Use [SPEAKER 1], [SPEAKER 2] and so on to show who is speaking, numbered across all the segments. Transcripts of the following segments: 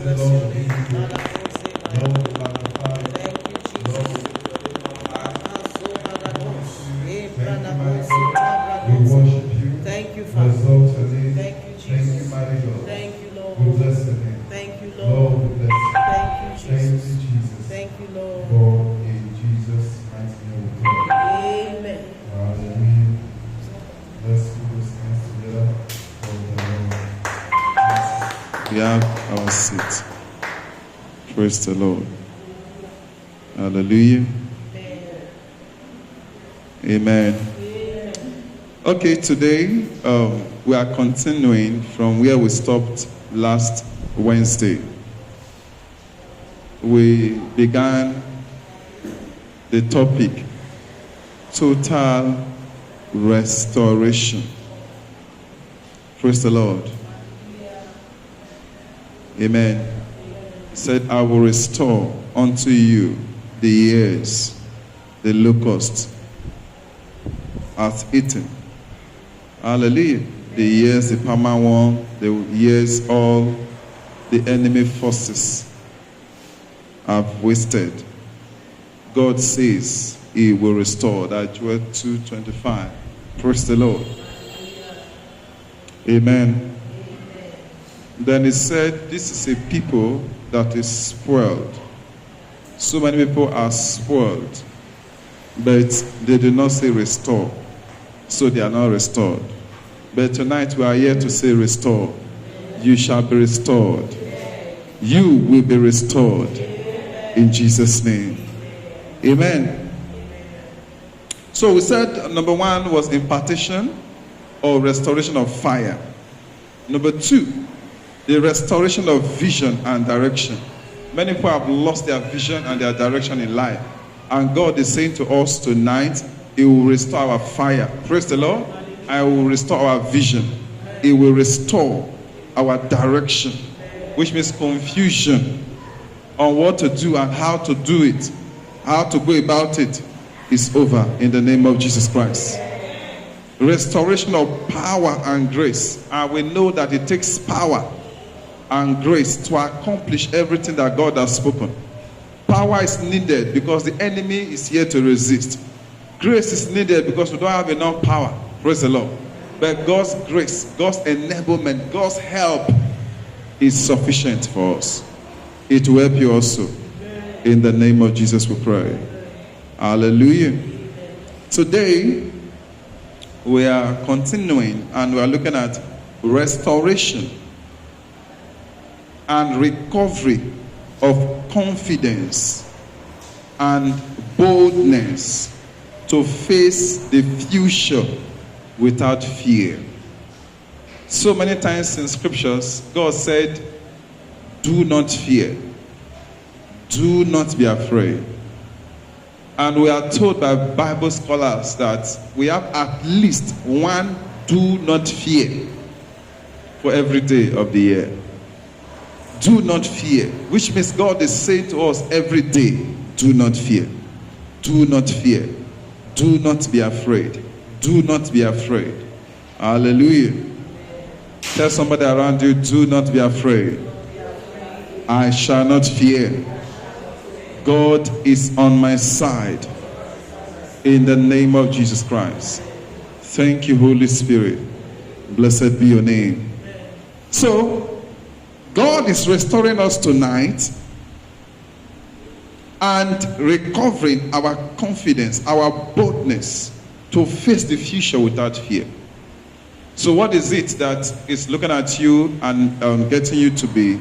[SPEAKER 1] say, Lord, we give you glory. Lord, we magnify you.
[SPEAKER 2] Thank you, Jesus.
[SPEAKER 1] Lord, we worship you.
[SPEAKER 2] Thank you,
[SPEAKER 1] We
[SPEAKER 2] Father.
[SPEAKER 1] exalt your name.
[SPEAKER 2] Thank you,
[SPEAKER 1] Thank you,
[SPEAKER 2] Jesus.
[SPEAKER 1] mighty God.
[SPEAKER 2] Thank you, Lord.
[SPEAKER 1] We bless your name.
[SPEAKER 2] Thank you,
[SPEAKER 1] Lord,
[SPEAKER 2] Lord.
[SPEAKER 1] we bless you.
[SPEAKER 2] Thank you,
[SPEAKER 1] Thank
[SPEAKER 2] Jesus.
[SPEAKER 1] you, Jesus.
[SPEAKER 2] Thank you, Lord.
[SPEAKER 1] For in Jesus' mighty name we pray.
[SPEAKER 2] Amen.
[SPEAKER 1] Hallelujah. Let's put those hands together for the Lord.
[SPEAKER 3] We have our seat. Praise the Lord. Hallelujah. Amen. Okay, today we are continuing from where we stopped last Wednesday. We began the topic total restoration. Praise the Lord. Amen. He said, I will restore unto you the years the locust hath eaten. Hallelujah. The years the palmer worm, the years all the enemy forces have wasted. God says he will restore. That Joel 2:25. Praise the Lord. Amen. Then he said, this is a people that is spoiled. So many people are spoiled, but they do not say restore. So they are not restored. But tonight we are here to say restore. You shall be restored. You will be restored in Jesus' name. Amen. So we said number one was impartation or restoration of fire. Number two, the restoration of vision and direction. Many people have lost their vision and their direction in life. And God is saying to us tonight, he will restore our fire. Praise the Lord. I will restore our vision. He will restore our direction, which means confusion on what to do and how to do it, how to go about it, is over in the name of Jesus Christ. Restoration of power and grace. And we know that it takes power and grace to accomplish everything that God has spoken. Power is needed because the enemy is here to resist. Grace is needed because we don't have enough power. Praise the Lord. But God's grace, God's enablement, God's help is sufficient for us. It will help you also. In the name of Jesus we pray. Hallelujah. Today we are continuing and we are looking at restoration and recovery of confidence and boldness to face the future without fear. So many times in scriptures, God said, do not fear. Do not be afraid. And we are told by Bible scholars that we have at least one do not fear for every day of the year. Do not fear, which means God is saying to us every day, do not fear. Do not fear. Do not be afraid. Do not be afraid. Hallelujah. Tell somebody around you, do not be afraid. I shall not fear. God is on my side. In the name of Jesus Christ. Thank you, Holy Spirit. Blessed be your name. So, God is restoring us tonight and recovering our confidence, our boldness to face the future without fear. So what is it that is looking at you and getting you to be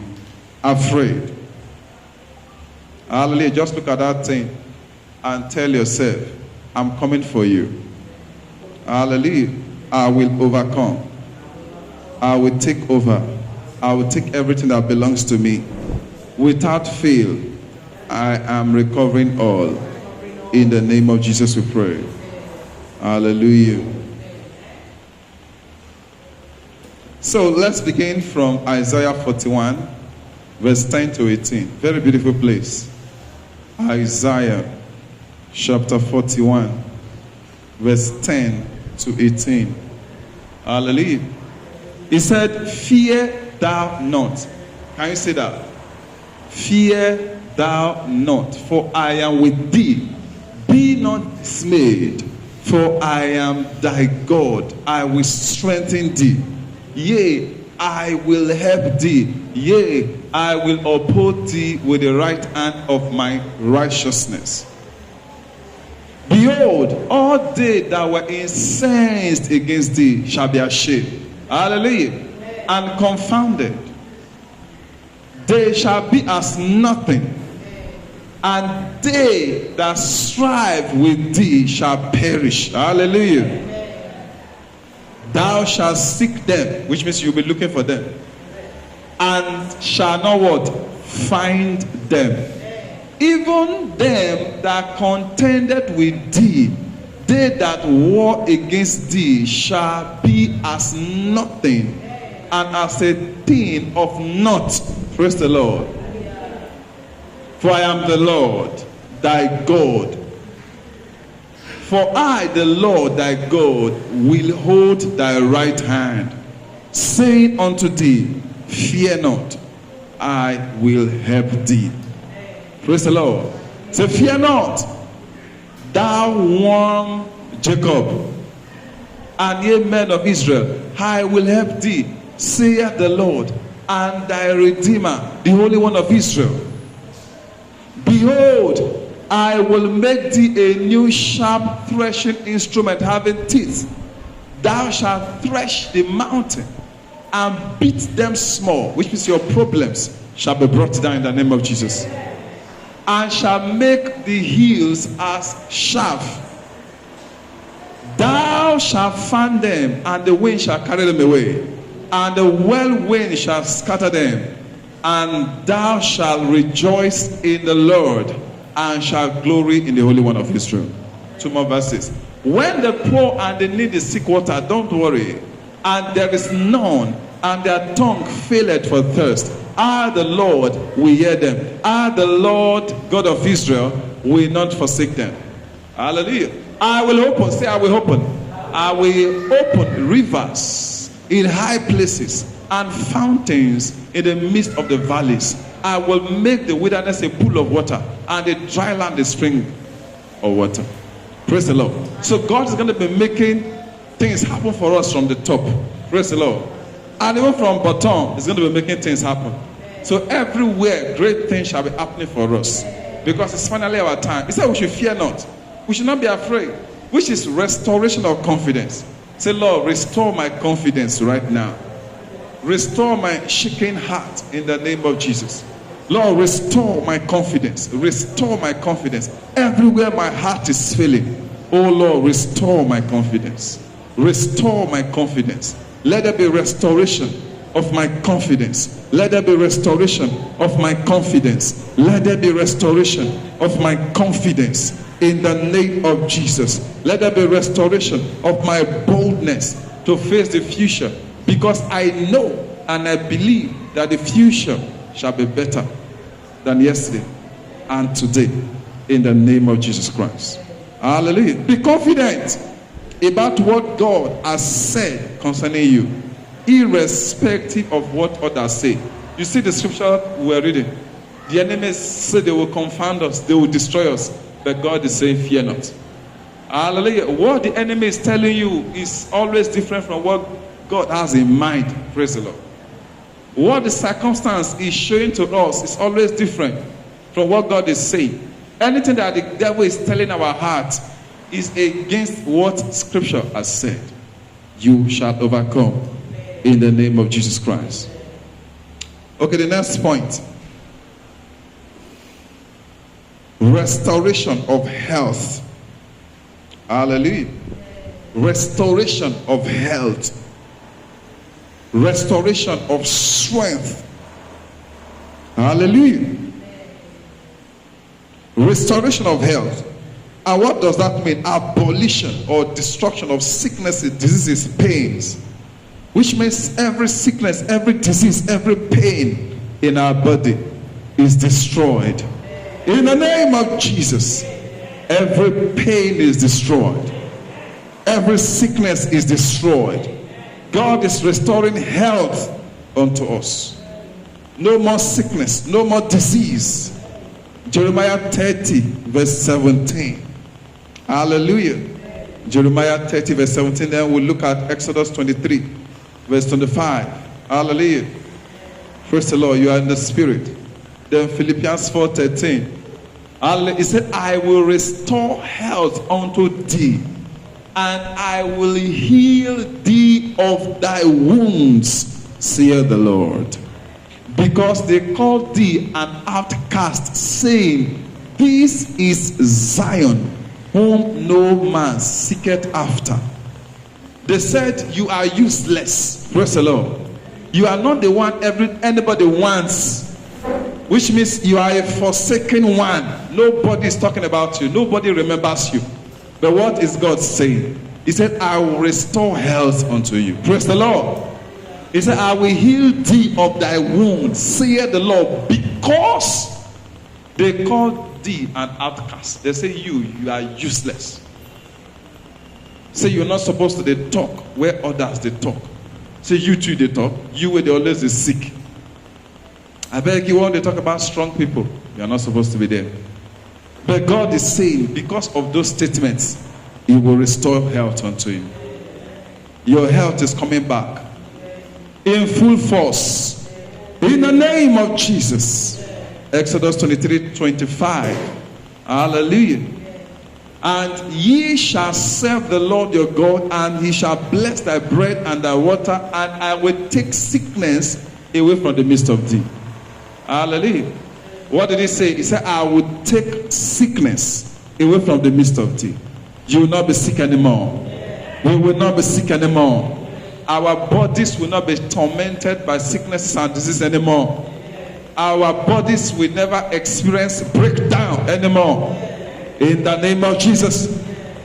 [SPEAKER 3] afraid? Hallelujah. Just look at that thing and tell yourself, I'm coming for you. Hallelujah. I will overcome. I will take over. I will take everything that belongs to me. Without fail, I am recovering all. In the name of Jesus we pray. Hallelujah. So let's begin from Isaiah 41, verse 10 to 18. Very beautiful place. Isaiah chapter 41, verse 10 to 18. Hallelujah. He said, fear thou not. Can you say that? Fear thou not, for I am with thee. Be not dismayed, for I am thy God. I will strengthen thee. Yea, I will help thee. Yea, I will uphold thee with the right hand of my righteousness. Behold, all they that were incensed against thee shall be ashamed. Hallelujah. And confounded. They shall be as nothing. And they that strive with thee shall perish. Hallelujah. Thou shalt seek them, which means you'll be looking for them, and shall not what? Find them. Even them that contended with thee, they that war against thee shall be as nothing, and as a thing of naught. Praise the Lord. For I am the Lord thy God. For I, the Lord thy God, will hold thy right hand, saying unto thee, fear not, I will help thee. Praise the Lord. Say, fear not, thou one Jacob, and ye men of Israel, I will help thee, saith the Lord, and thy Redeemer, the Holy One of Israel. Behold, I will make thee a new sharp threshing instrument having teeth. Thou shalt thresh the mountain and beat them small, which means your problems shall be brought down in the name of Jesus. And shall make the hills as chaff. Thou shalt fan them, and the wind shall carry them away, and the whirlwind shall scatter them. And thou shalt rejoice in the Lord, and shall glory in the Holy One of Israel. 2 more verses. When the poor and the needy seek water, don't worry, and there is none, and their tongue faileth for thirst. I, the Lord, will hear them. I, the Lord God of Israel, will not forsake them. Hallelujah. I will open, say I will open. I will open rivers in high places and fountains in the midst of the valleys. I will make the wilderness a pool of water, and the dry land a spring of water. Praise the Lord. So God is going to be making things happen for us from the top. Praise the Lord. And even from bottom, He's going to be making things happen. So everywhere, great things shall be happening for us, because it's finally our time. He said we should fear not. We should not be afraid, which is restoration of confidence. Say, Lord, restore my confidence right now. Restore my shaking heart in the name of Jesus. Lord, restore my confidence. Restore my confidence. Everywhere my heart is failing, oh Lord, restore my confidence. Restore my confidence. Let there be restoration of my confidence. Let there be restoration of my confidence. Let there be restoration of my confidence in the name of Jesus. Let there be restoration of my boldness to face the future, because I know and I believe that the future shall be better than yesterday and today, in the name of Jesus Christ. Hallelujah. Be confident about what God has said concerning you, irrespective of what others say. You see the scripture we were reading. The enemies say they will confound us, they will destroy us, but God is saying, fear not. Hallelujah. What the enemy is telling you is always different from what God has in mind. Praise the Lord. What the circumstance is showing to us is always different from what God is saying. Anything that the devil is telling our heart is against what scripture has said. You shall overcome in the name of Jesus Christ. Okay, the next point. Restoration of health. Hallelujah. Restoration of health. Restoration of strength. Hallelujah. Restoration of health. And what does that mean? Abolition or destruction of sicknesses, diseases, pains. Which means every sickness, every disease, every pain in our body is destroyed. In the name of Jesus, every pain is destroyed. Every sickness is destroyed. God is restoring health unto us. No more sickness, no more disease. Jeremiah 30, verse 17. Hallelujah. Jeremiah 30, verse 17. Then we'll look at Exodus 23, verse 25. Hallelujah. Praise the Lord. You are in the spirit. Then Philippians 4:13. He said, I will restore health unto thee, and I will heal thee of thy wounds, saith the Lord. Because they called thee an outcast, saying, this is Zion, whom no man seeketh after. They said, you are useless. Praise the Lord. You are not the one anybody wants, which means you are a forsaken one. Nobody is talking about you. Nobody remembers you. But what is God saying? He said, I will restore health unto you. Praise the Lord. He said, I will heal thee of thy wounds, saith the Lord, because they called thee an outcast. They say you are useless. Say you're not supposed to they talk where others they talk. Say you too they talk. You where they always is sick. I beg you, when they talk about strong people, you are not supposed to be there. But God is saying, because of those statements, He will restore health unto you. Your health is coming back in full force, in the name of Jesus. Exodus 23:25. Hallelujah. And ye shall serve the Lord your God, and He shall bless thy bread and thy water, and I will take sickness away from the midst of thee. Hallelujah. What did He say? He said, I will take sickness away from the midst of thee. You will not be sick anymore. We will not be sick anymore. Our bodies will not be tormented by sicknesses and disease anymore. Our bodies will never experience breakdown anymore. In the name of Jesus,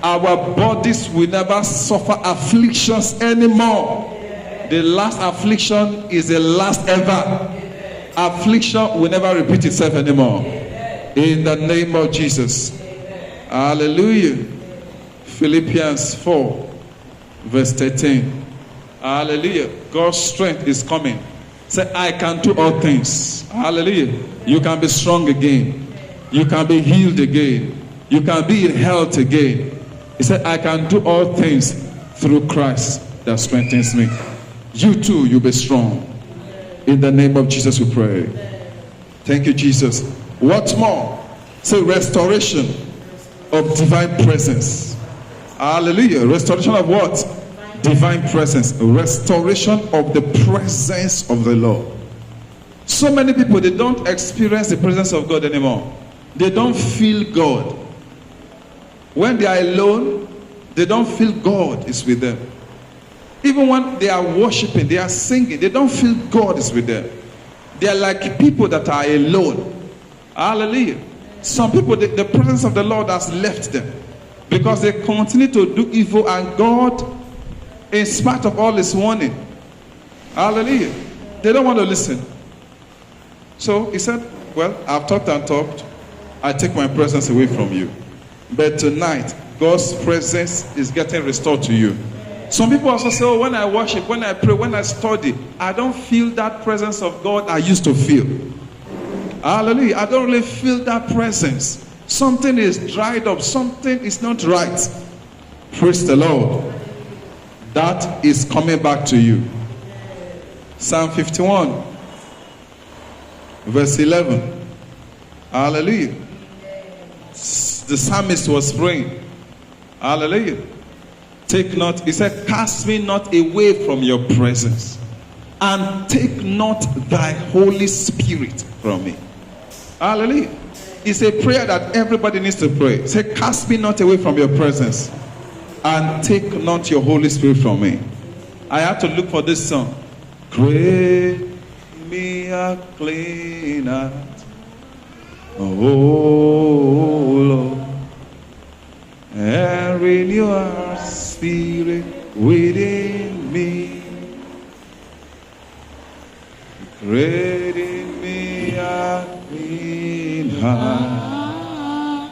[SPEAKER 3] our bodies will never suffer afflictions anymore. The last affliction is the last ever. Affliction will never repeat itself anymore. In the name of Jesus. Hallelujah. Philippians 4, verse 13. Hallelujah. God's strength is coming. Say, I can do all things. Hallelujah. You can be strong again. You can be healed again. You can be in health again. He said, I can do all things through Christ that strengthens me. You too, you'll be strong. In the name of Jesus we pray. Thank you, Jesus. What more? Say, restoration of divine presence. Hallelujah. Restoration of what? Divine presence. Restoration of the presence of the Lord. So many people, they don't experience the presence of God anymore. They don't feel God. When they are alone, they don't feel God is with them. Even when they are worshiping, they are singing, they don't feel God is with them. They are like people that are alone. Hallelujah. Some people, the presence of the Lord has left them because they continue to do evil, and God, in spite of all His warning, hallelujah, they don't want to listen. So He said, well, I've talked and talked. I take my presence away from you. But tonight, God's presence is getting restored to you. Some people also say, oh, when I worship, when I pray, when I study, I don't feel that presence of God I used to feel. Hallelujah. I don't really feel that presence. Something is dried up. Something is not right. Praise the Lord. That is coming back to you. Psalm 51, verse 11. Hallelujah. The psalmist was praying. Hallelujah. Take not, he said, cast me not away from your presence, and take not thy Holy Spirit from me. Hallelujah. It's a prayer that everybody needs to pray. Say, cast me not away from your presence, and take not your Holy Spirit from me. I had to look for this song. Create me a clean heart, oh Lord, and renew our spirit within me. Create in me a clean heart,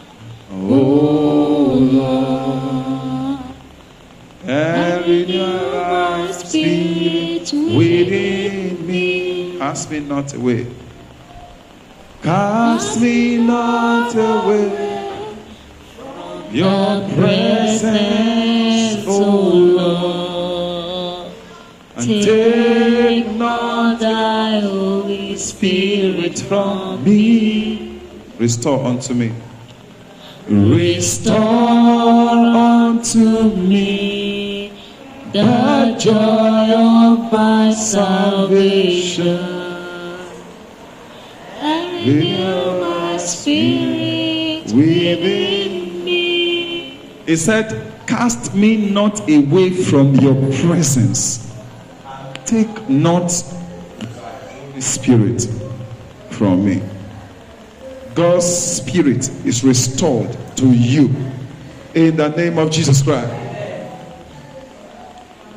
[SPEAKER 3] oh Lord, and renew our spirit within me. cast me not away. Cast me not away from your presence, O Lord. And take not thy Holy Spirit from me. Restore unto me. Restore unto me the joy of my salvation.
[SPEAKER 2] And renew my spirit within me.
[SPEAKER 3] He said, cast me not away from your presence. Take not the Spirit from me. God's Spirit is restored to you in the name of Jesus Christ.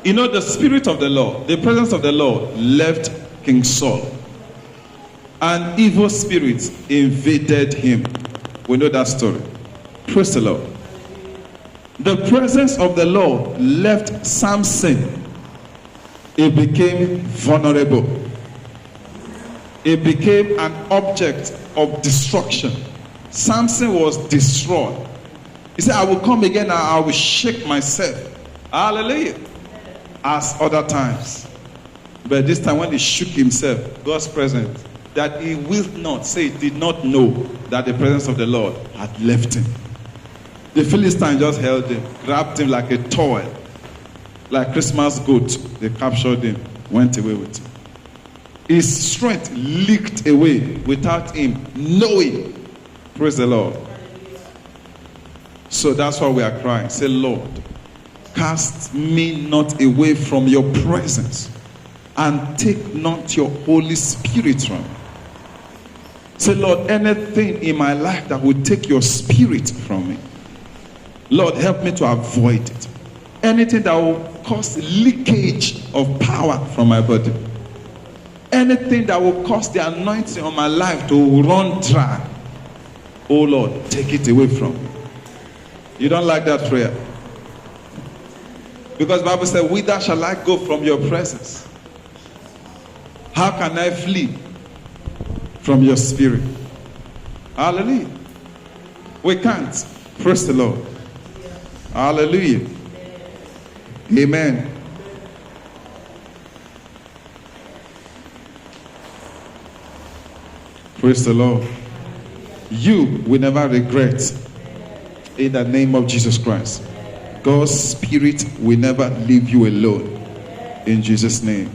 [SPEAKER 3] You know, the Spirit of the Lord, the presence of the Lord left King Saul. An evil spirit invaded him. We know that story. Praise the Lord. The presence of the Lord left Samson. He became vulnerable. He became an object of destruction. Samson was destroyed. He said, I will come again and I will shake myself. Hallelujah. As other times. But this time when he shook himself, God's presence, that he will not say, did not know that the presence of the Lord had left him. The Philistine just held him, grabbed him like a toy, like Christmas goat. They captured him, went away with him. His strength leaked away without him knowing. Praise the Lord. So that's why we are crying. Say, Lord, cast me not away from your presence, and take not your Holy Spirit from me. Say, Lord, anything in my life that will take your Spirit from me, Lord, help me to avoid it. Anything that will cause leakage of power from my body. Anything that will cause the anointing on my life to run dry. Oh Lord, take it away from me. You don't like that prayer? Because the Bible said, whither shall I go from your presence? How can I flee from your spirit? Hallelujah. We can't. Praise the Lord. Hallelujah. Amen. Praise the Lord. You will never regret in the name of Jesus Christ. God's Spirit will never leave you alone in Jesus' name.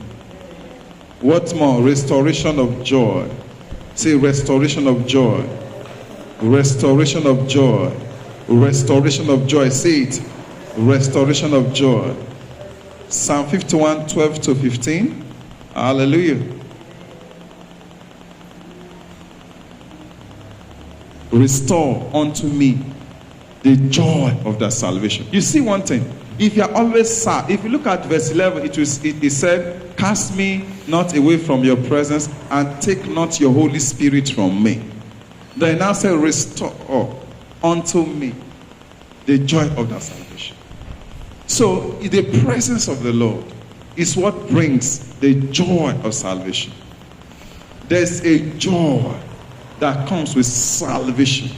[SPEAKER 3] What more? Restoration of joy. Say restoration of joy. Restoration of joy. Restoration of joy. Say it. Restoration of joy. Psalm 51, 12 to 15. Hallelujah. Restore unto me the joy of the salvation. You see one thing. If you are always sad, if you look at verse 11, it said, cast me not away from your presence, and take not your Holy Spirit from me. Then now say, restore unto me the joy of the salvation. So the presence of the Lord is what brings the joy of salvation. There's a joy that comes with salvation.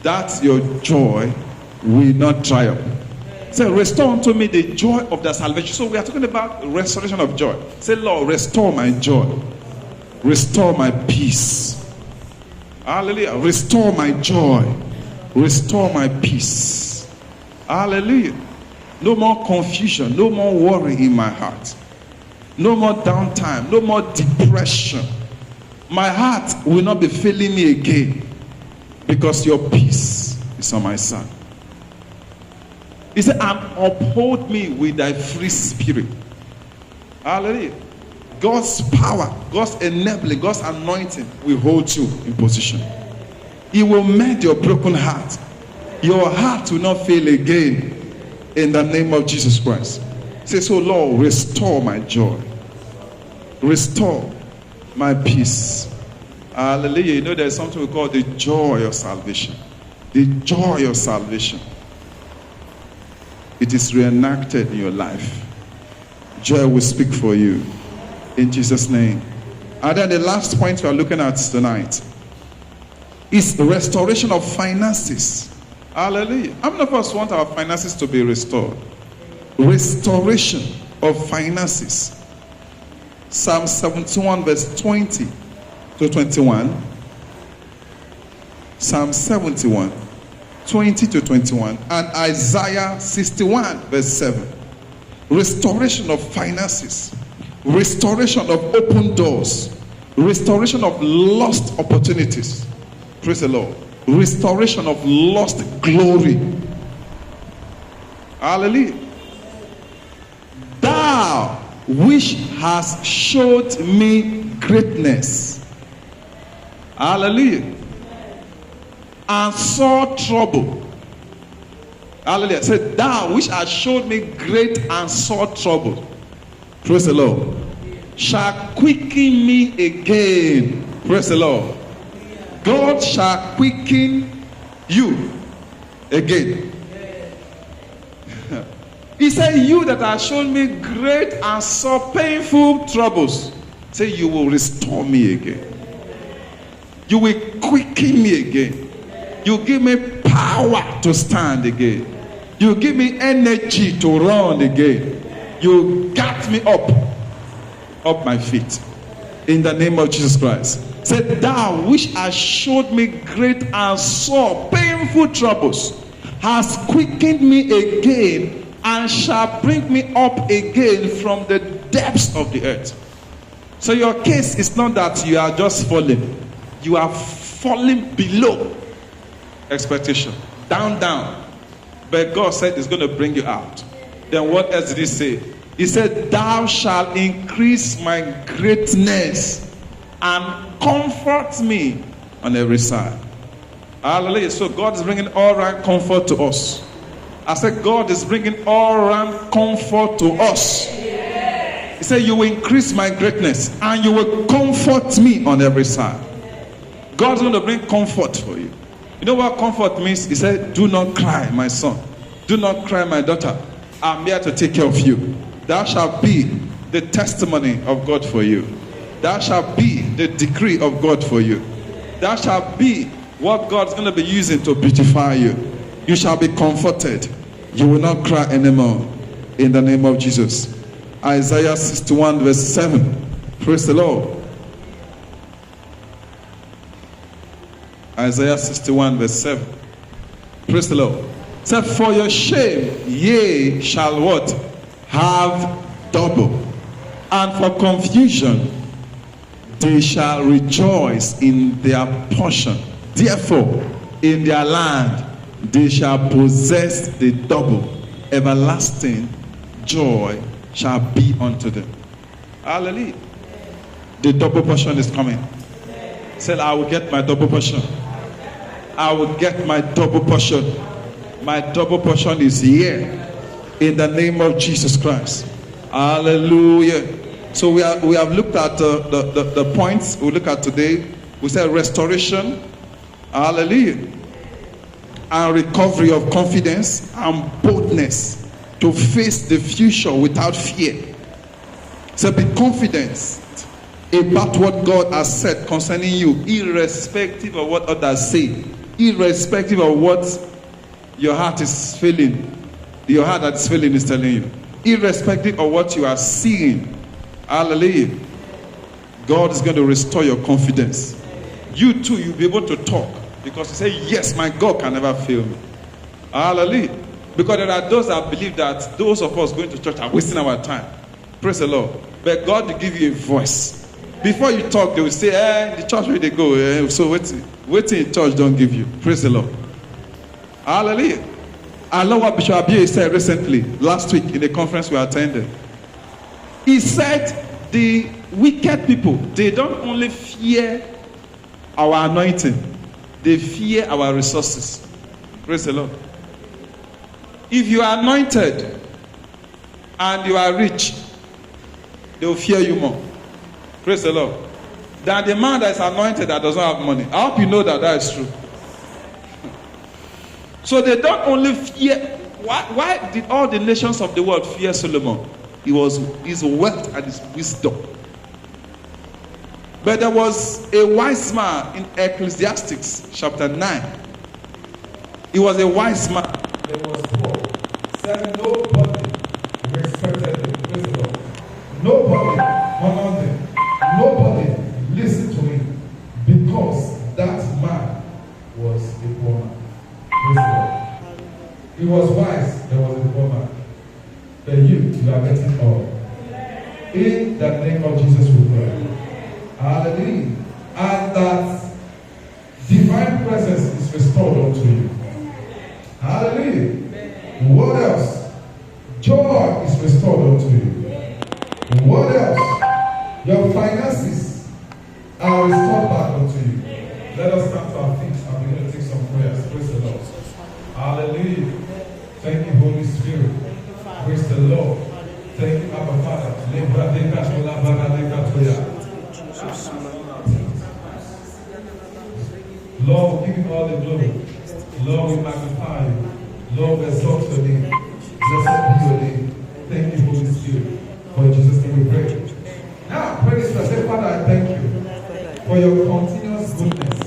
[SPEAKER 3] That your joy will not dry up. Say, restore unto me the joy of the salvation. So we are talking about restoration of joy. Say, Lord, restore my joy. Restore my peace. Hallelujah. Restore my joy. Restore my peace. Hallelujah. No more confusion. No more worry in my heart. No more downtime. No more depression. My heart will not be failing me again, because your peace is on my side. He said, and uphold me with thy free spirit. Hallelujah. God's power, God's enabling, God's anointing will hold you in position. He will mend your broken heart. Your heart will not fail again in the name of Jesus Christ. Say, so Lord, restore my joy. Restore my peace. Hallelujah. You know there's something we call the joy of salvation. The joy of salvation. It is reenacted in your life. Joy will speak for you. In Jesus' name. And then the last point we are looking at tonight is the restoration of finances. Hallelujah. How many of us want our finances to be restored? Restoration of finances. Psalm 71 verse 20 to 21. Psalm 71, 20 to 21. And Isaiah 61 verse 7. Restoration of finances. Restoration of open doors. Restoration of lost opportunities. Praise the Lord. Restoration of lost glory. Hallelujah. Thou which has showed me greatness. Hallelujah. And saw trouble. Hallelujah. Said, thou which has showed me great and saw trouble. Praise the Lord. Shall quicken me again. Praise the Lord. God shall quicken you again. He said, you that have shown me great and so painful troubles, say, you will restore me again. You will quicken me again. You give me power to stand again. You give me energy to run again. You got me up my feet. In the name of Jesus Christ. Said, thou which hast showed me great and sore painful troubles, has quickened me again, and shall bring me up again from the depths of the earth. So your case is not that you are just falling. You are falling below expectation. Down. But God said it's going to bring you out. Then what else did he say? He said, thou shalt increase my greatness and comfort me on every side. Hallelujah. So God is bringing all round comfort to us. I said, God is bringing all round comfort to us. He said, you will increase my greatness and you will comfort me on every side. God's going to bring comfort for you. You know what comfort means? He said, do not cry, my son. Do not cry, my daughter. I'm here to take care of you. That shall be the testimony of God for you. That shall be the decree of God for you. That shall be what God's going to be using to beautify you. You shall be comforted. You will not cry anymore. In the name of Jesus. Isaiah 61 verse 7. Praise the Lord. Isaiah 61 verse 7. Praise the Lord. Say, for your shame, ye shall what? Have double. And for confusion, they shall rejoice in their portion. Therefore, in their land, they shall possess the double. Everlasting joy shall be unto them. Hallelujah. The double portion is coming. Say, I will get my double portion. I will get my double portion. My double portion is here. In the name of Jesus Christ. Hallelujah. So we have looked at the points we look at today. We said restoration. Hallelujah. And recovery of confidence and boldness to face the future without fear. So be confident about what God has said concerning you, irrespective of what others say, irrespective of what your heart is feeling. Your heart that is feeling is telling you, irrespective of what you are seeing. Hallelujah. God is going to restore your confidence. You too, you'll be able to talk because you say, yes, my God can never fail me. Hallelujah. Because there are those that believe that those of us going to church are wasting our time. Praise the Lord. But God will give you a voice. Before you talk, they will say, the church where they go. So waiting in church don't give you. Praise the Lord. Hallelujah. I love what Bishop Abie said recently, last week in the conference we attended. He said the wicked people, they don't only fear our anointing, they fear our resources. Praise the Lord. If you are anointed and you are rich, they will fear you more. Praise the Lord. Than the man that is anointed that does not have money. I hope you know that is true. So they don't only fear. Why did all the nations of the world fear Solomon? It was his wealth and his wisdom. But there was a wise man in Ecclesiastes chapter 9. He was a wise man.
[SPEAKER 1] There was poor. Said nobody respected him. Praise the Lord. Nobody honored him. Nobody listened to him because that man was a poor man. Praise the Lord. He was wise. There was a poor man. But you are getting all. In the name of Jesus we pray. Hallelujah. And that divine presence is restored unto you. Hallelujah. What else? Joy is restored unto you. What else? Your finances are restored back unto you. Let us stand to our feet and begin to take some prayers. Praise the Lord. Hallelujah. Thank you, Holy Spirit. Praise the Lord. Thank you, Abba Father. Lord, we give you all the glory. Lord, we magnify you. Lord, we exalt your name. Blessed be your name. Thank you, Holy Spirit. For in Jesus' name we pray. Now, pray this prayer. Say, Father, I thank you for your continuous goodness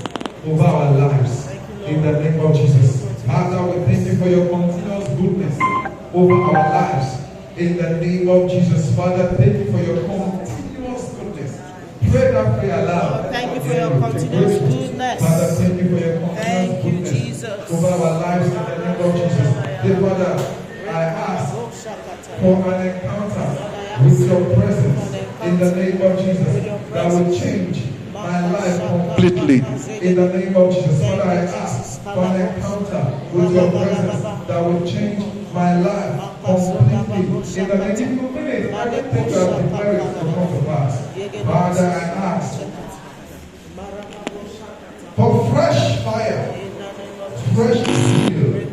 [SPEAKER 1] over our lives. In the name of Jesus. Father, we thank you for your continuous goodness over our lives. In the name of Jesus. Father, thank you for your continuous goodness. Pray that prayer aloud.
[SPEAKER 2] Thank you for your continuous goodness.
[SPEAKER 1] Father, thank you for your continuous
[SPEAKER 2] Thank you,
[SPEAKER 1] goodness
[SPEAKER 2] Jesus.
[SPEAKER 1] over our lives in the name of Jesus. Dear Father, I ask for an encounter with your presence in the name of Jesus that will change my life completely. In the name of Jesus, Father, I ask for an encounter with your presence that will change my life completely. In the next few minutes, everything you have declared will come to pass. Father, I ask for fresh fire, fresh zeal,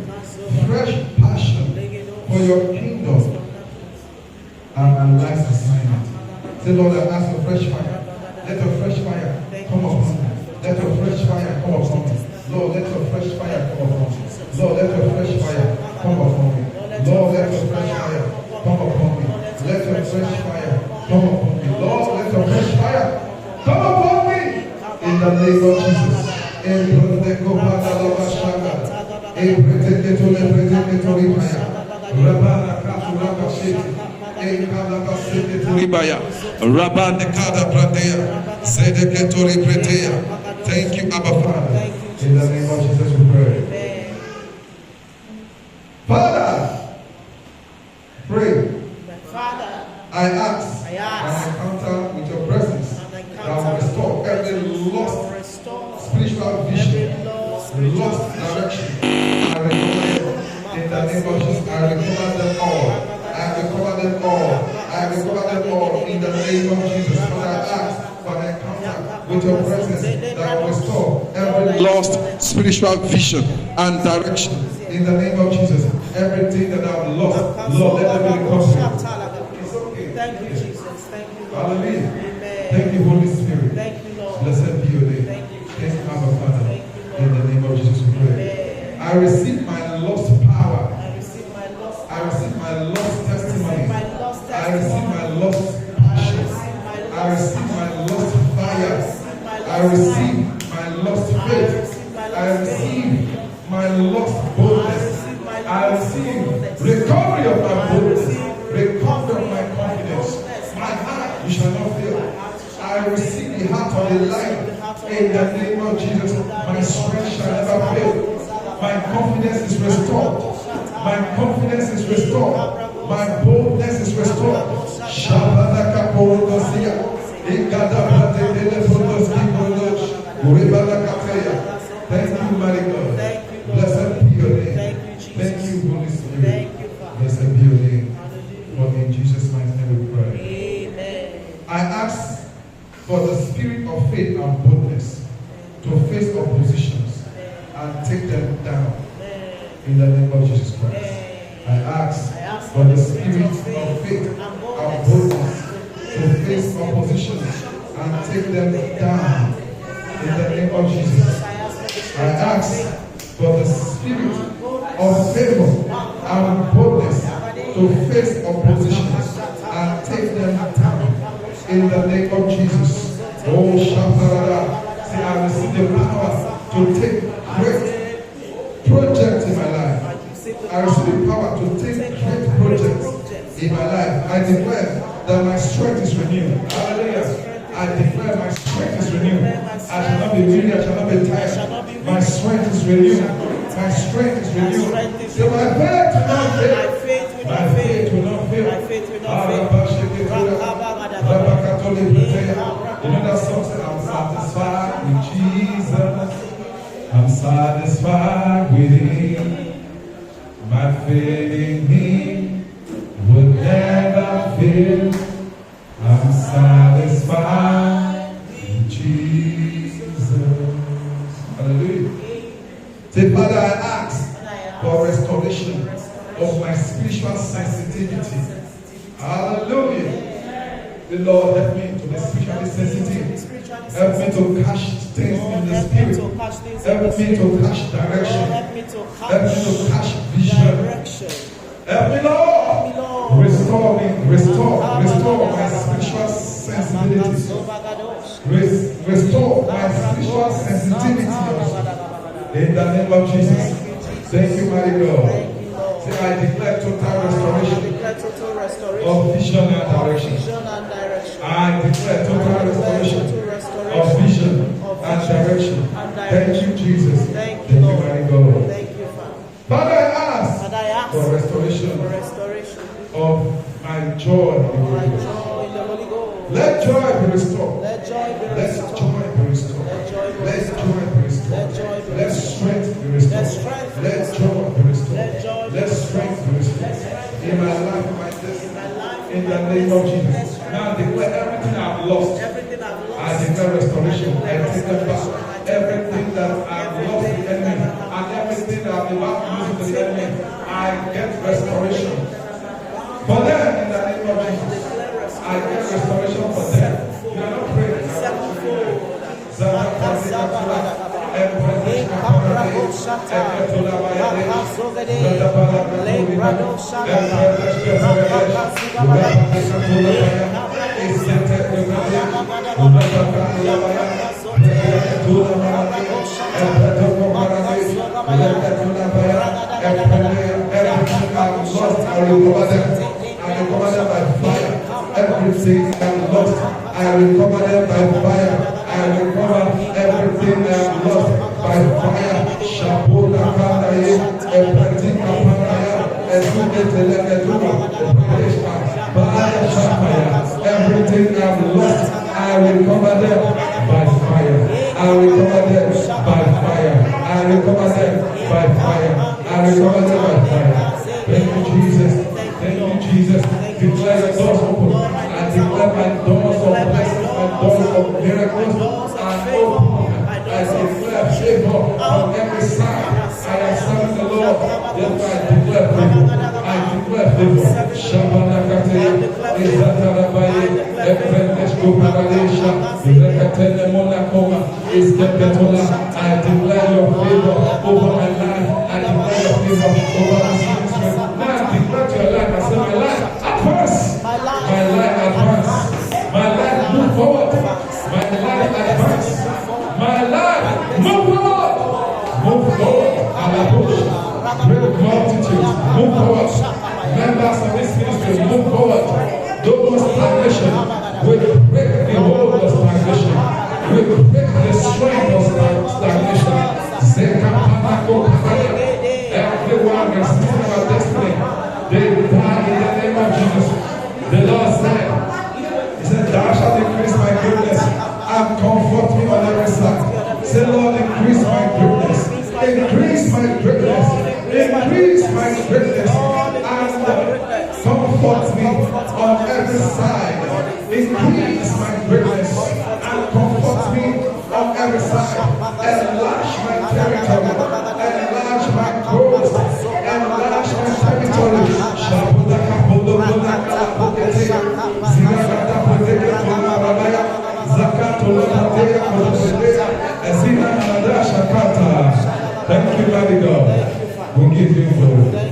[SPEAKER 1] fresh passion for your kingdom and life's assignment. Say, Lord, I ask for fresh fire. Let your fresh fire come upon me. Let your fresh fire come upon me. Lord, let your fresh fire come upon me. Lord, let your fresh fire come upon me. Lord, let your fresh fire come upon me. Let your fresh fire come upon me. Lord, let your fresh fire come upon me. In the name of Jesus. Thank you, Abba Father. In the name of Jesus we pray. Father, pray.
[SPEAKER 2] Father,
[SPEAKER 1] I ask an encounter with your presence that will restore every lost spiritual vision, lost direction. I recover them in the name of Jesus. I recover them all. I recover them all. I recover them all in the name of Jesus. Father, I ask for an encounter with your presence that will restore every lost spiritual vision and direction. In the name of Jesus, everything that I've lost, Lord, let them be recovered. It's okay.
[SPEAKER 2] thank you, Jesus. Thank you, Lord.
[SPEAKER 1] Hallelujah.
[SPEAKER 2] Amen.
[SPEAKER 1] Thank you, Holy Spirit.
[SPEAKER 2] Thank you, Lord.
[SPEAKER 1] Blessed be your name.
[SPEAKER 2] Thank you,
[SPEAKER 1] Thank you, Abba Father.
[SPEAKER 2] Thank you, Lord.
[SPEAKER 1] In the name of Jesus we pray.
[SPEAKER 2] Amen.
[SPEAKER 1] I receive my lost power.
[SPEAKER 2] I receive my lost
[SPEAKER 1] I receive my lost testimony.
[SPEAKER 2] my lost
[SPEAKER 1] I receive
[SPEAKER 2] testimony.
[SPEAKER 1] my lost passion. I receive my lost fire. I receive my lost faith. I receive my lost boldness. I receive recovery of my boldness. Recovery of my confidence. My heart you shall not fail. I receive the heart of the lion. In the name of Jesus, my strength shall never fail. My confidence is restored. My confidence is restored. My boldness is restored. Shabbat kaporodosia. Thank you, mighty God. Blessed be your name. Thank you, Holy Spirit.
[SPEAKER 2] Thank you, Father.
[SPEAKER 1] Blessed be your name. For in Jesus' mighty name we pray.
[SPEAKER 2] Amen.
[SPEAKER 1] I ask for the spirit of faith and boldness to face oppositions and take them down. In the name of Jesus Christ. I ask for the spirit of faith and boldness to face oppositions and take them down. In the name of Jesus. I ask for the spirit of favor and boldness to face oppositions and take them down. In the name of Jesus. Oh, Shaparada. Say, I receive the power to take great projects in my life. I receive the power to take great projects in my life. I declare that my strength is renewed. Hallelujah. I declare my strength is renewed. I shall not be weary, I shall not be tired. My strength is renewed. My strength is renewed. So my faith will not fail. My faith will not fail.
[SPEAKER 2] My faith will not fail.
[SPEAKER 1] You know that song said, I'm satisfied with Jesus. I'm satisfied with Him. My faith in Him will never fail. I'm satisfied in Jesus. Hallelujah. Say, Father, I ask for restoration of my spiritual sensitivity. Hallelujah. The Lord, help me to be spiritually sensitive. Help me to catch things in the spirit. Help me to catch direction. Help me to catch vision. Help me, Lord. Restore me. Restore my spiritual sensibility. Restore my spiritual sensitivity. In the name of Jesus. Thank you, mighty God. Say, I declare total restoration of vision and direction. I declare total restoration of vision and direction. Thank you, Jesus. Thank you, mighty God. Father, I ask for restoration of my joy in the Holy Ghost. Let joy be restored. Let joy be restored. Let joy be restored. Let strength be restored. Let joy be restored. Let strength be restored. In my life, my destiny. In the name of Jesus. Now declare everything I've lost. I declare restoration. I take it back. Everything that I've lost to the enemy and everything that I'm about to lose to the enemy, I get restoration. For them, in the name of Jesus, I get restoration for them. You are not praying. Everything I've lost, I recover them by fire. I recover everything I've lost by fire. Shabola Kandaye, everything Kapanaya, everything I've lost, I recover them by fire. I recover them by fire. I recover them by fire. I recover them by fire. Thank you, Jesus. Thank you, Jesus. Declare the doors open. I declare my doors of blessings, my doors of miracles are open. I declare favor on every side. I am serving the Lord. Therefore, I declare favor. I declare favor. Shabana Katea, Izatarabaye, Ebrendeshko Paradesha, Zekatene Monakoma, Iskepetola. I declare your favor over my life. I declare your favor over this ministry. Now I declare to your life. I say, my life advance. My life advance. My life move forward. My life advance. My life move forward. Move forward. Great multitude. Move forward. Members of this ministry move forward. Those stagnation. We break the hold of stagnation. We break the strength of stagnation. Everyone resisting our destiny, they die in the name of Jesus. The Lord said, He said, thou shalt increase my greatness and comfort me on every side. Say, Lord, increase my greatness. Increase my greatness. Increase my greatness and comfort me on every side. Increase my greatness and comfort me on every side. Enlarge my territory. Enlarge my coast. Enlarge my territory. Thank you, mighty God. We give you glory.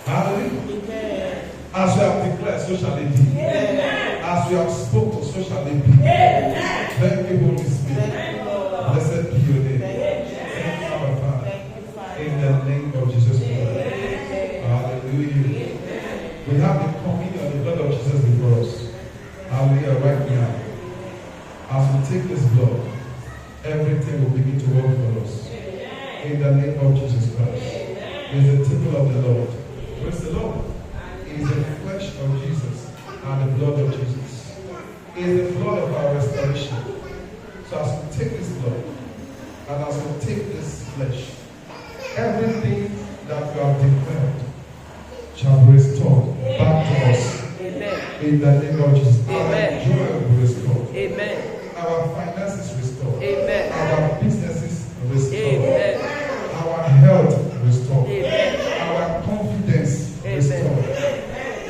[SPEAKER 1] Hallelujah. As we have declared, so shall it be. As we have spoken, so shall Thank you, Holy Spirit.
[SPEAKER 2] Thank you, Lord.
[SPEAKER 1] Blessed be your name.
[SPEAKER 2] Thank you,
[SPEAKER 1] Thank you, our Father.
[SPEAKER 2] Thank you, Father.
[SPEAKER 1] In the name of Jesus Christ.
[SPEAKER 2] Amen.
[SPEAKER 1] Hallelujah. We have the communion of the blood of Jesus before us. Hallelujah. Right now. As we take this blood, everything will begin to work for us. In the name of Jesus Christ. It is the temple of the Lord. Praise the Lord. It is the flesh of Jesus and the blood of Jesus. It is the blood of our restoration. So as we take this blood and as we take this flesh, everything that we have declared shall be restored back to us.
[SPEAKER 2] Amen.
[SPEAKER 1] In the name of Jesus.
[SPEAKER 2] Amen.
[SPEAKER 1] Our joy will be restored.
[SPEAKER 2] Amen.
[SPEAKER 1] Our finances restored.
[SPEAKER 2] Amen.
[SPEAKER 1] Our businesses restored.
[SPEAKER 2] Amen.
[SPEAKER 1] Our health restored.
[SPEAKER 2] Amen.
[SPEAKER 1] Our confidence
[SPEAKER 2] Amen.
[SPEAKER 1] restored.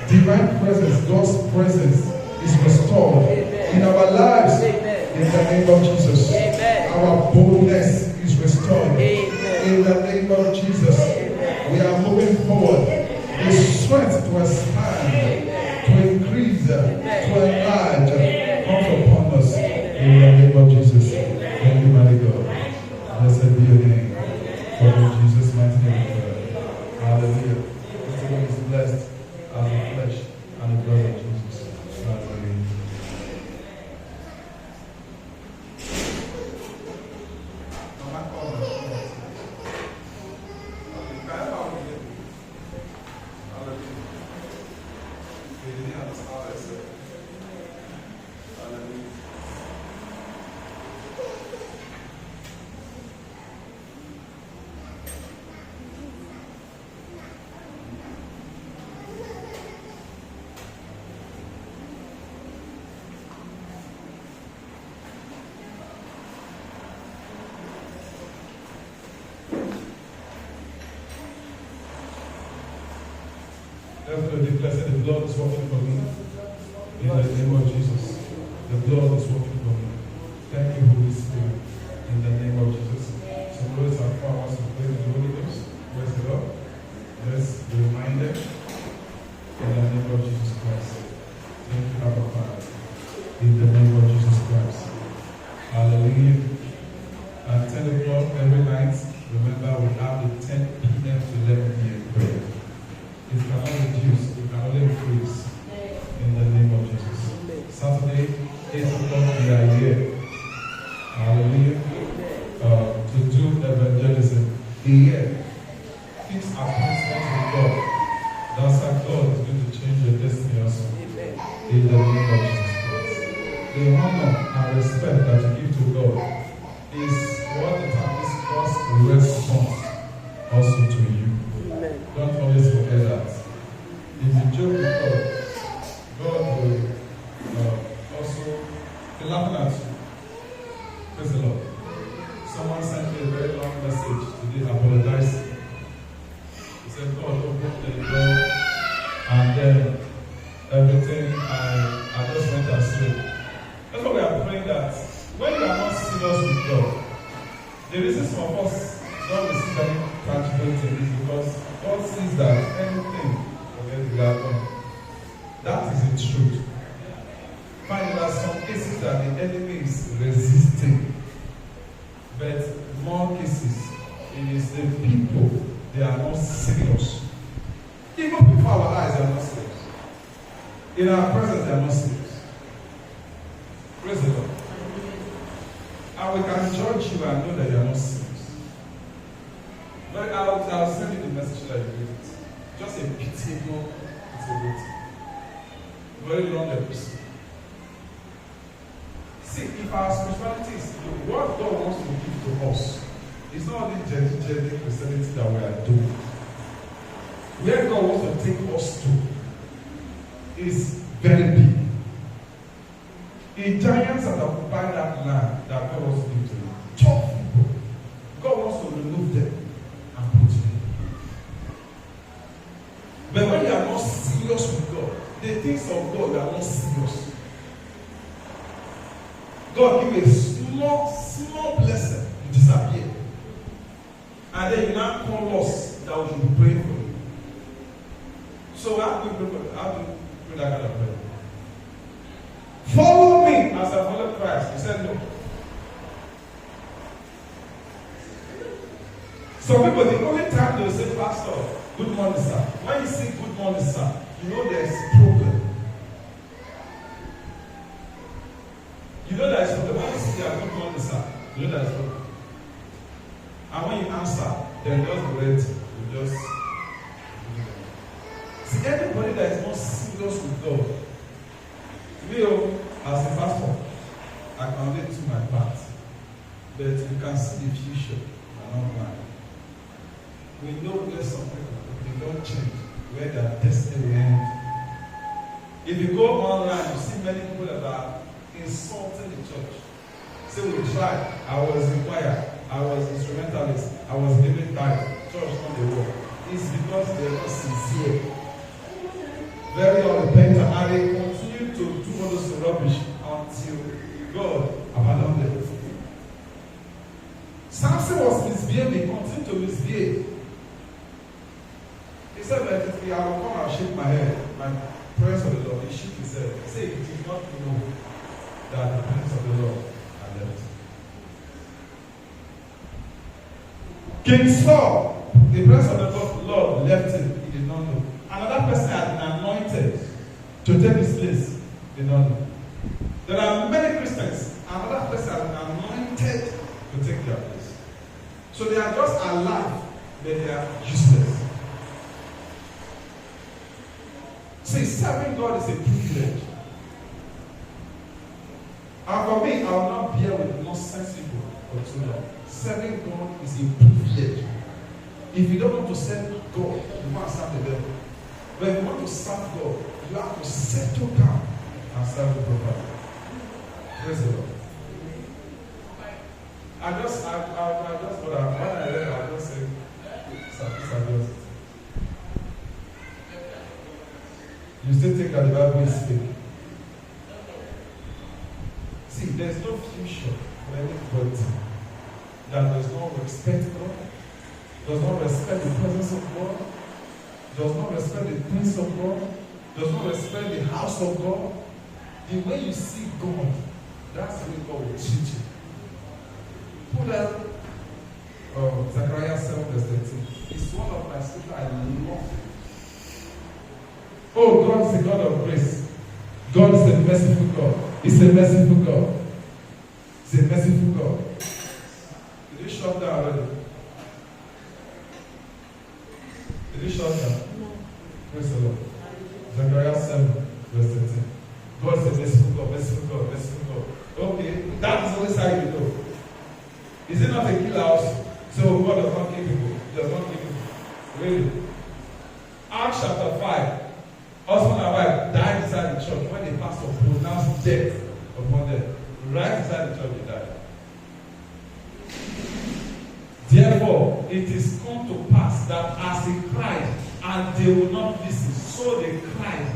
[SPEAKER 1] Divine presence, God's presence is restored
[SPEAKER 2] Amen.
[SPEAKER 1] in our lives.
[SPEAKER 2] Amen.
[SPEAKER 1] In the name of Jesus.
[SPEAKER 2] Amen.
[SPEAKER 1] Our boldness is restored.
[SPEAKER 2] Amen.
[SPEAKER 1] In the name of Jesus.
[SPEAKER 2] Amen.
[SPEAKER 1] We are moving forward. The strength to expand, to increase, to enlarge comes upon us. In the name of Jesus. Thank you, mighty God. Blessed be your name. For in Jesus' mighty name we pray. Hallelujah. This one is blessed as the flesh and the blood of Jesus. Hallelujah. Therefore, declare that the blood is working for me. In the name of Jesus. The blood is working for me. Thank you, Holy Spirit. In the name of Jesus. So, those are powers to pray in the Holy Ghost. Praise the Lord. Let's be reminded. In the name of Jesus Christ. Thank you, Abba Father. In the name of Jesus Christ. Hallelujah. At 10 o'clock every night, remember we have the 10 p.m. to 11 p.m. prayer. It cannot reduce, it can only increase. In the name of Jesus. Saturday, 8 o'clock, we are here. Hallelujah. To do evangelism. Here. Fix appointment with God. That's how God is going to change your destiny also. In the name of Jesus Christ. The honor and respect that you give to God is what determines God's response also to you. Don't always forget that. If you joke with God, God will also be laughing at you. Praise the Lord. Someone sent me a very long message today apologizing. He said, God opened the door and then everything I just went astray. That's why we are praying that when you are not serious with God, the reason some of us don't receive any tangible thing is because God sees that anything forget the outcome. That is the truth. Find there are some cases that the enemy is resisting, but more cases it is the people they are not serious. Even before our eyes they are not serious. In our presence they are not serious. Praise the Lord. And we can judge you and know that you are not serious. But I'll send you the message that you read it. Just a pitiable thing. Very long episode. See, if our spirituality is what God wants to give to us, it's not only genuine Christianity that we are doing. Where God wants to take us to is very big. The giants that occupy that land that God wants to give to them, tough people, God wants to remove them and put you. But when you are not serious with God, the things of God are not serious. God give a small blessing, you disappear. And then you now call us that we should pray for you. So how do you pray that kind of prayer? Follow me as I follow Christ. He said no. Some people, the only time they will say, Pastor, good morning, sir. When you say good morning, sir, you know there's problem. You know there's problem. When you say good morning, sir, you know there's problem. And when you answer, then just wait. You just see anybody that is not serious with God. Me, as a pastor, I can only do my part. But you can see the future and not mine. We know where some people, they don't change, where their destiny will end. If you go online, you see many people that are insulting the church. Say, we tried, I was in choir, I was instrumentalist, I was giving tithe, church not the work. It's because they're not sincere. Very unrepentant, and they continue to do all those rubbish until God abandoned them. Samson was misbehaving, continued to misbehave. He said, I will come and shake my head. My presence of the Lord. He shook his head. He said, he did not know that the presence of the Lord had left. King Saul, the presence of the Lord left him. He did not know. Another person had been anointed to take his place. He did not know. There are many Christians. Another person has been anointed to take their place. So they are just alive, but they are useless. See, serving God is a privilege. And for me, I will not bear with nonsense people for too long. Serving God is a privilege. If you don't want to serve God, you want to serve the devil. But if you want to serve God, you have to settle down and serve the properly. Praise the Lord. I just when I read, I just say, just. You still think that the Bible is fake. See, there's no future for anybody that does not respect God, does not respect the presence of God, does not respect the things of God, does not respect the house of God. The way you see God, that's the way God will treat you. Put that Zechariah 7 verse 13. It's one of my scriptures I love. Oh, God is a God of grace. God is a merciful God. He's a merciful God. He's a merciful God. Did you shut down already? Did you shut down? No. Praise the Lord. Zechariah 7 verse 13. God is a merciful God, merciful God, merciful God. Okay, that is always how you know. Is it not a kill house? So God does not kill people. He does not kill people. Really? Acts chapter 5. Husband and wife died inside the church when the pastor pronounced death upon them. Right inside the church they died. Therefore, it is come to pass that as they cried, and they will not listen, so they cried,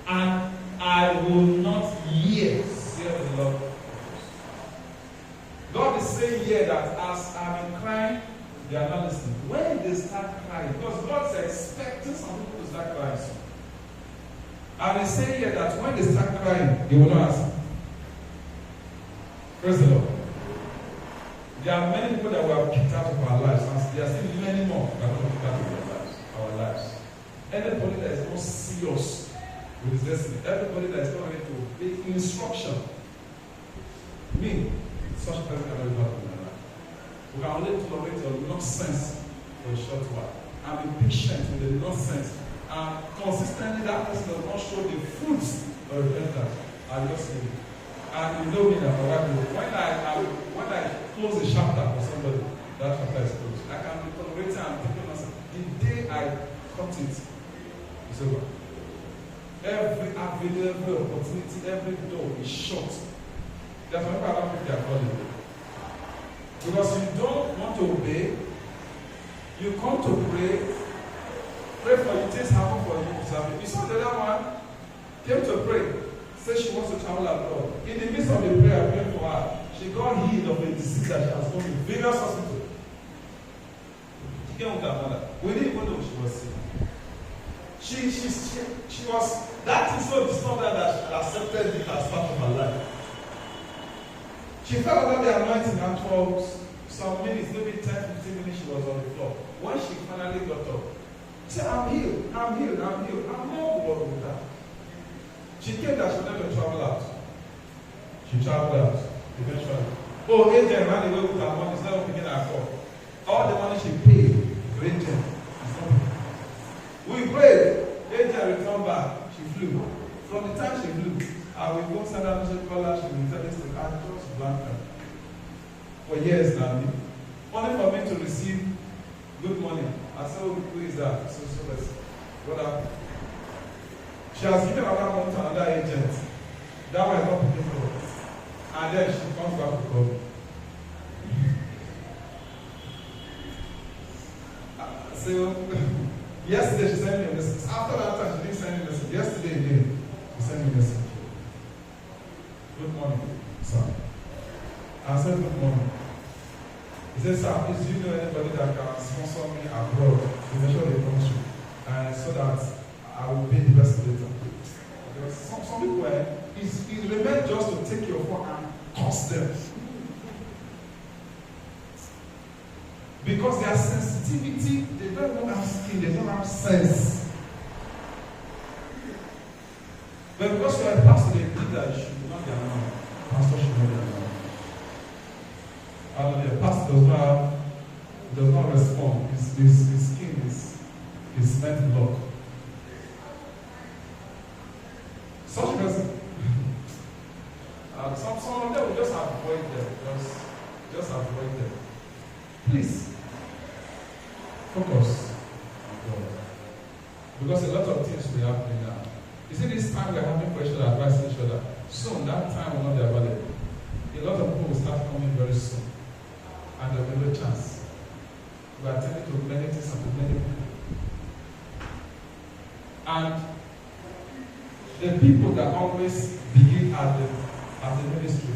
[SPEAKER 1] and I will not hear, saith the Lord. God is saying here that as I've been crying, they are not listening. When they start crying, because God is expecting some people to start crying soon. And he's saying here that when they start crying, they will not answer. Praise the Lord. There are many people that were kicked out of our lives, and there are still many more that will kicked out of their lives, our lives. Anybody that is not serious with his destiny, everybody that is not ready to obey instruction, me, such a person cannot be part of my life. We can only tolerate your nonsense for a short while and be patient with the nonsense. And consistently that person does not show the fruits of repentance. I just say, and you know me that when I close a chapter for somebody, that chapter is closed. I can be tolerating and thinking myself. The day I cut it, it's over. Every avenue, every opportunity, every door is shut. That's why I don't pick their calling. Because you don't want to obey, you come to pray for you, things happen for you. You saw the other one came to pray, said she wants to travel abroad. In the midst of the prayer, praying for her, she got healed of a disease that she has gone to various hospitals. She came with her mother. We didn't even know she was sick. She was, that thing so disturbed her that she accepted it as part of her life. She felt under the anointing and for some minutes, maybe 10-15 minutes, she was on the floor. When she finally got up, she said, I'm healed, I'm healed, I'm healed. I'm not worried with that. She came that she would never travel out. She traveled out eventually. Oh, agent ran away with her money instead of picking her call. All the money she paid to agent is not paid. We prayed. Agent returned back. She flew. From the time she flew, I will go send her to call her. She will tell us to catch just blank her. For years now. Only for me to receive good money. I said, oh, who is that? So let's. What happened? She has given another money to another agent. That was not picking her. And then she comes back to call me. So, yesterday she sent me a message. After that time, she didn't send me a message. Yesterday again, she sent me a message. Good morning, sir. I said, good morning. He said, sir, please, do you know anybody that can sponsor me abroad to measure the country? And so that I will pay the rest later. Because some people, it remains just to take your phone and toss them. Because their sensitivity, they don't even have skin, they don't have sense. But because you are a pastor, they think that you should not be around. Pastor should not be around. The pastor does not respond. His skin is meant to lock. Such a person, some of them will just avoid them. Just avoid them. Please, focus on God. Because a lot of things will be happening now. You see, this time we're having for each other, advising each other. Soon, that time will not be available. A lot of people will start coming very soon. And there will be no chance. We are attending to many things and to many people. And the people that always begin at the ministry,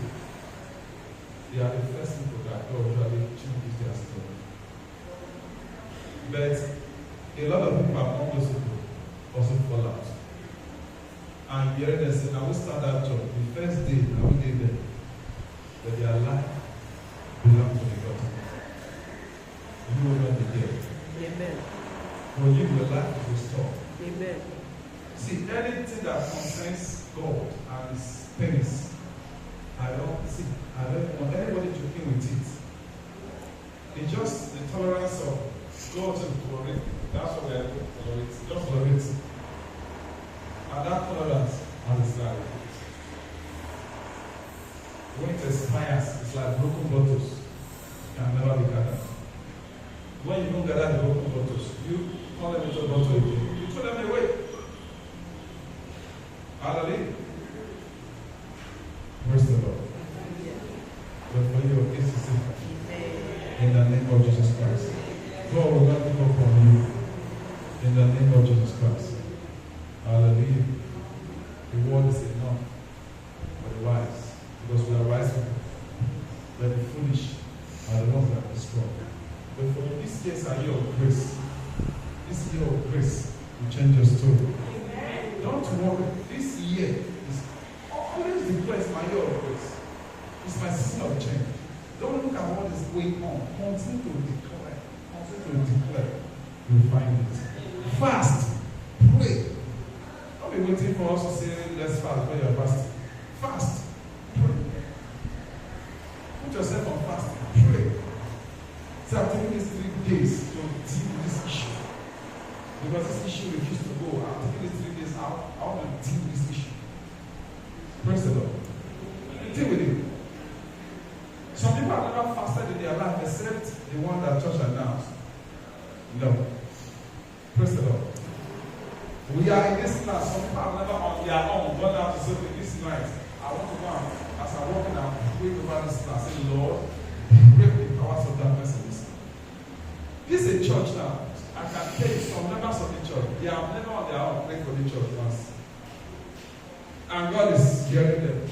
[SPEAKER 1] they are the first people that God usually changes their story. But a lot of people among those people also fall out. And here they say, I will start that job. The first day, I will get there. But their life belongs to the God. You will not be there.
[SPEAKER 4] Amen.
[SPEAKER 1] For you, your life is restored.
[SPEAKER 4] Amen.
[SPEAKER 1] See, anything that concerns God and His penis, I don't want anybody joking with it. It's just the tolerance of God to tolerate. That's what we are doing, tolerate. Just tolerate. And that tolerance has its life. When it expires, it's like broken bottles. It can never be gathered. When you don't gather the broken bottles, you turn them into a bottle again. You throw them away. Hallelujah. Praise the Lord. But for you, it's simple. In the name of Jesus Christ. God will not pick up from you. In the name of Jesus Christ. Hallelujah. The word is enough for the wise. Because we are wise people. But the foolish are the ones that are strong. But for this year is a year of grace. This year of grace will change your story. Don't worry. This year is always declare it's my year of grace. It's my season of change. Don't look at what is going on. Continue to declare. Continue to declare. You'll find it. Fast. Pray. Don't be waiting for us to say, let's fast when you're fasting. Fast. Pray. Put yourself on fasting. Pray. So I'm taking these 3 days to deal with this issue. Because this issue refused to go. I'm taking these 3 days out. I want to deal with this issue. Praise the Lord. Deal with it. Some people have never fasted in their life except the one that church announced. No. Praise the Lord. We are in this class. Some people have never on their own gone out to say, this night, I want to go out. As I'm walking out, pray over this class. Say, Lord, break the powers of darkness in this. This is a church now. I can tell you some members of the church, they have never on their own prayed for the church once. And God is hearing them.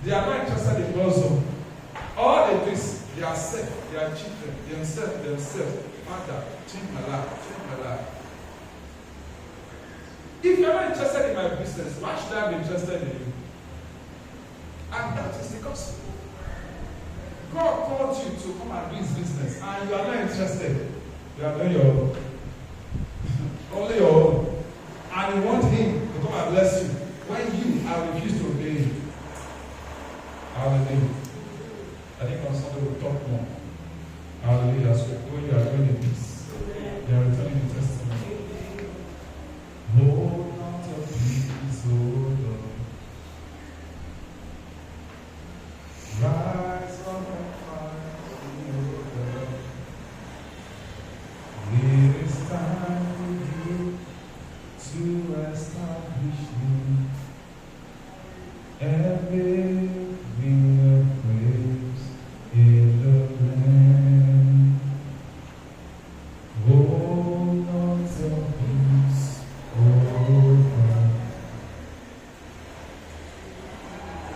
[SPEAKER 1] They are not interested in God's own. All they do is they are safe, they are children, themselves. Father, change my life, change my life. If you are not interested in my business, why should I be interested in you? And that is the gospel. God called you to come and do his business and you are not interested, you are doing your only your own, and you want him to come and bless you when you are refused to obey him. Hallelujah. I think on Sunday we'll talk more. Hallelujah. So when you are doing in peace, you are returning the testimony. Hold on to peace, oh Lord. Rise up and fight, oh Lord. It is time for you to establish me. Every praise in the land. Hold on to peace, oh God.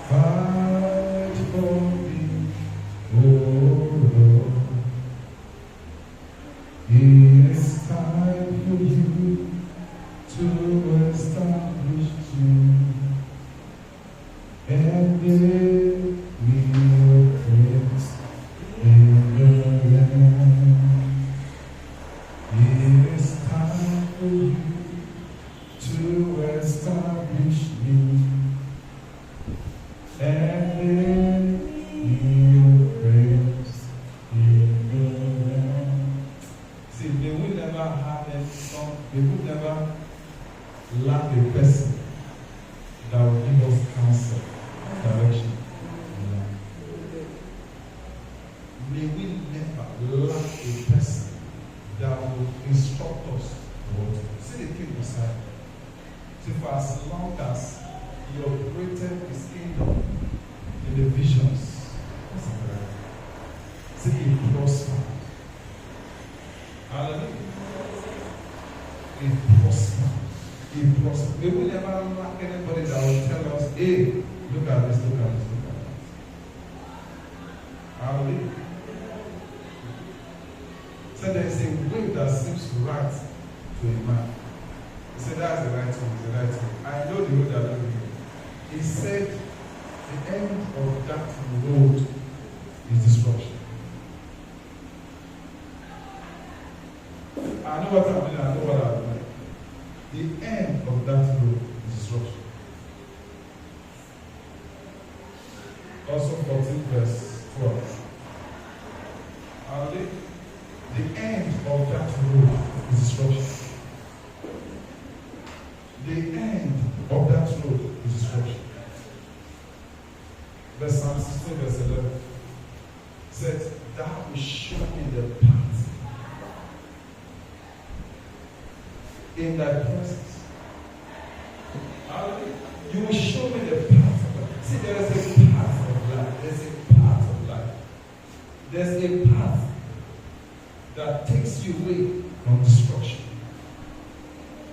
[SPEAKER 1] Fight for me, oh Lord. It is time for you to establish you. And give me your praise in the land. It is time for you to establish me. And give me your praise in the land. See, may we never have a song, may we never lack a person that will give us counsel. Direction. May we never lack a person that will instruct us what to do. See the thing beside. See, for as long as you operated his kingdom in the visions, see, he prospered. Hallelujah. He prospered. He prospered. May we never lack anybody that will tell us, hey, look at this, look at this, look at this. Hallelujah. So there is a way that seems right to a man. He said, that's the right one, the right one. I know the road that I'm going. He said, the end of that road is destruction. I know what I'm doing, I know what I'm doing. The end of that road is destruction. Also 14 verse 12. Hallelujah. The end of that road is destruction. The end of that road is destruction. Verse Psalm 16 verse 11 said, thou will show me the path in thy presence. Hallelujah. You will show me the path of life. See, there is a path of life. There's a path of life. There's a path that takes you away from destruction.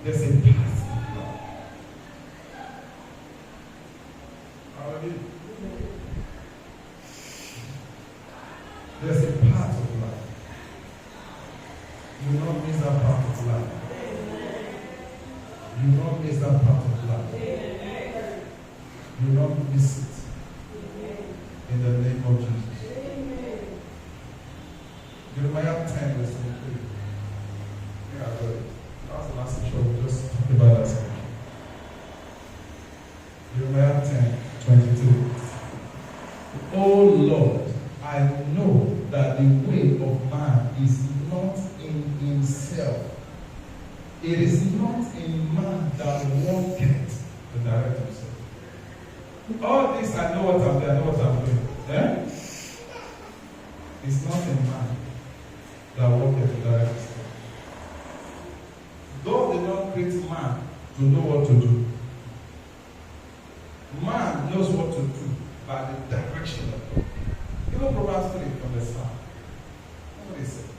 [SPEAKER 1] There's a path of life. Hallelujah. There's a path of life. You will not miss that path of life. You will not miss that path of life. You will not miss it. In the name of Jesus. Jeremiah 10 verse 23. Yeah, I got it. That was the last scripture we just talked about that scripture. Jeremiah 10, 23. Oh Lord, I know that the way of man is not in himself. It is not in man that walketh to direct himself. All this I know what I'm doing, I know what I'm doing. Eh? It's not in man that walketh to direct himself. God did not create man to know what to do. Man knows what to do by the direction of God. Even Proverbs 3 from the start. What is it?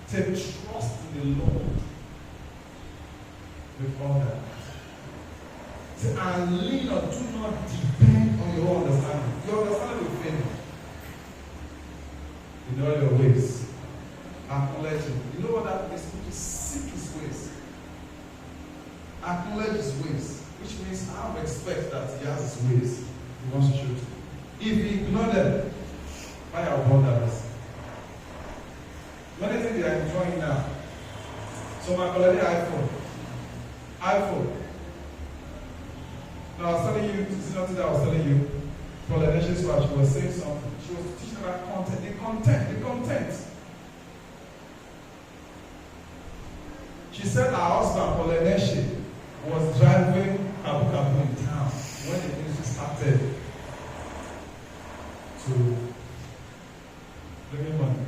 [SPEAKER 1] Say, trust in the Lord with all that. Say, and lean on, do not depend on your understanding. Your understanding will fail you. In all your ways. Acknowledge him. You know what that means? To seek his ways. Acknowledge his ways. Which means I would expect that he has his ways. He wants to show to you. If you ignore them, I have wonders. Many things they are enjoying now. So my colleague iPhone. Now I was telling you, this is nothing that I was telling you. Pollination Swatch, she was saying something. She was teaching about the content. She said her husband, Pollination, was driving Abu Kabu in town when the ministry started to bring in money.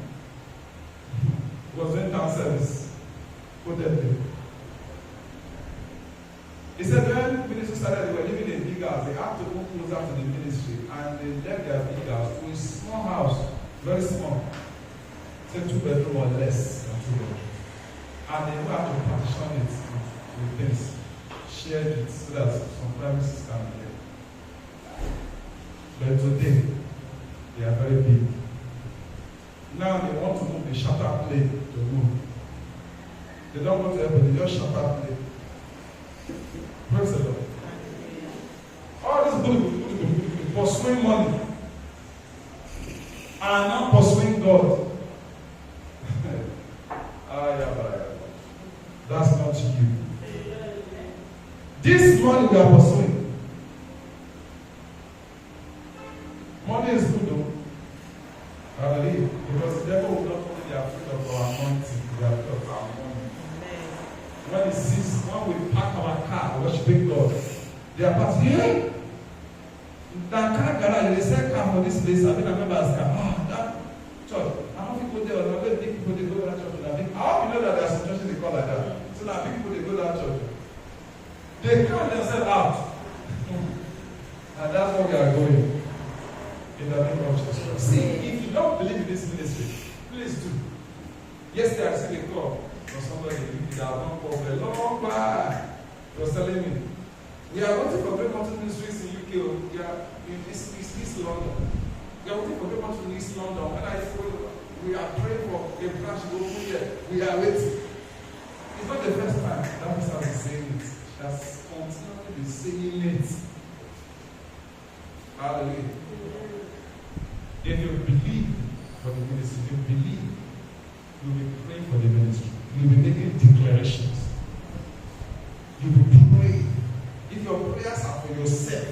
[SPEAKER 1] He was doing town service. Put that there. He said when ministry started, they were living in big house. They had to move closer to the ministry, and they left their big house to a small house, very small. Say 2 bedroom or less than 2 bedroom. And they had to partition it with things, shared it so that some premises can be there. But today, they are very big. Now they want to move the shutter plate to move. They don't want to help, they just shutter plate. Praise the Lord. All this people pursuing money and not pursuing God. That's not you. This money we are pursuing. Money is good though. I believe. Because the devil will not only be afraid of our anointing, they are afraid of our money. When he sees, when we park our car worshiping God, they are passing, hey! That car garage, they sell car for this place. I mean, I remember asking, that church, how many people there? How many people they go to that church? I hope you know that there are some churches they call like that. So that people they go to that church. They count themselves out. And that's where we are going. In the name of Jesus. See, if you don't believe in this ministry, please do. Yesterday I received a call from somebody that has not called for a long while. He was telling me, we are waiting for Great Mountain Ministries in UK. We are in East London. We are waiting for Great Mountain in East London. When I told we are praying for a branch to open here. We are waiting. It's not the first time that person has been saying it. She has continually been saying it. Hallelujah. If you believe for the ministry, if you believe, you will be praying for the ministry. You will be making declarations. You will be praying. If your prayers are for yourself,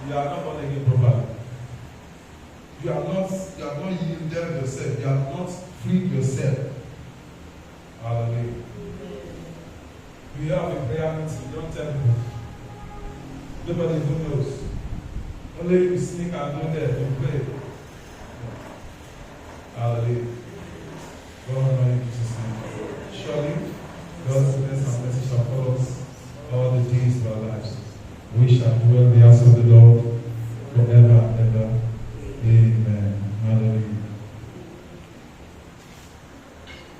[SPEAKER 1] you are not born again properly. You are not yielded yourself. You have not freed yourself. Hallelujah. We have a prayer meeting. Don't tell people. Nobody even knows. Only you sneak and go there and pray. Hallelujah. God anoint you to sing. Surely, God's goodness and mercy shall follow us all the days of our lives. We shall dwell in the house of the Lord forever